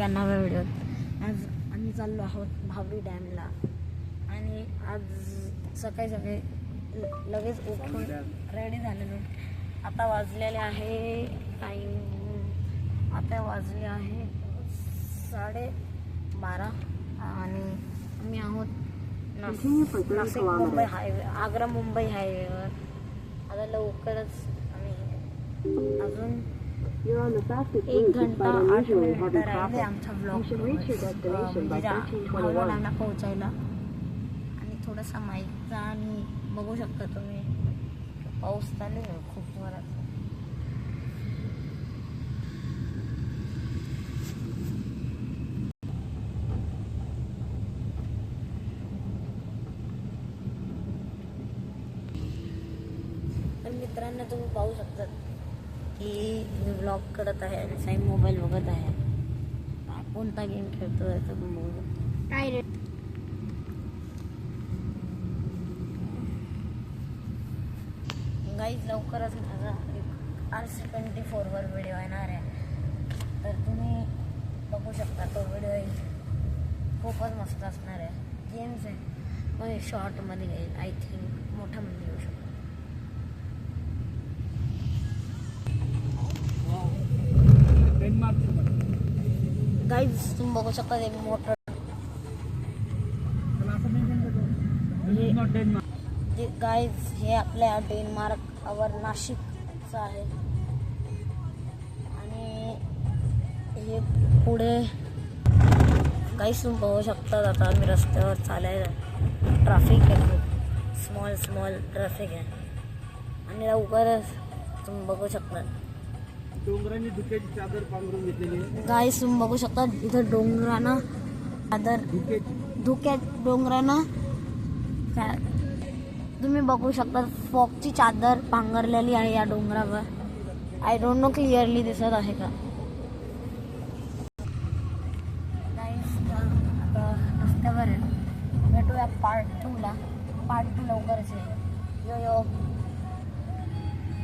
एका नव्या व्हिडिओत. आज आम्ही चाललो आहोत भावडी डॅमला आणि आज सकाळी लगेच उठून रेडी झालेलो. आता वाजलेले आहे आता वाजले आहे 12:30 आणि आम्ही आहोत नाशिक मुंबई हायवे, आग्रा मुंबई हायवेवर. आता लवकरच आम्ही अजून 1 घंटा 8 मिनिटं राहिले आमचा ब्लॉग भावडाला पोहोचायला. आणि थोडासा माईकचा आणि बघू शकता तुम्ही पाऊस चालू आहे खूप जोरात. तर मित्रांनो तुम्ही पाहू शकता की मी व्लॉग करत आहे आणि साई मोबाईल बघत आहे. कोणता गेम खेळतो आहे तर काय रे. गाईज लवकरच माझा एक RC24 वर व्हिडिओ येणार आहे, तर तुम्ही बघू शकता. तो व्हिडिओ खूपच मस्त असणार आहे. गेम्स आहे मग हे शॉर्टमध्ये येईल. आय थिंक मोठ्यामध्ये येऊ शकतो. गाईज तुम्ही बघू शकता एक मोटर गाईज हे आपल्या डेन्मार्कवर नाशिकचं आहे. आणि हे पुढे गाईज तुम्ही बघू शकता. आता आम्ही रस्त्यावर चालायला ट्रॅफिक आहे, खूप स्मॉल ट्रॅफिक आहे. आणि लवकरच तुम्ही बघू शकता डोंगरांनी धुक्याची चादर पांघरून घेतलेली. गाईज तुम्ही बघू शकता इथं डोंगरानं चादर डोंगरानं तुम्ही बघू शकता फॉगची चादर पांघरलेली आहे या डोंगरावर. आय डोंट नो क्लिअरली दिसत आहे का. आता रस्त्यावर भेटूया पार्ट 2 ला. पार्ट 2 लवकरच आहे. यो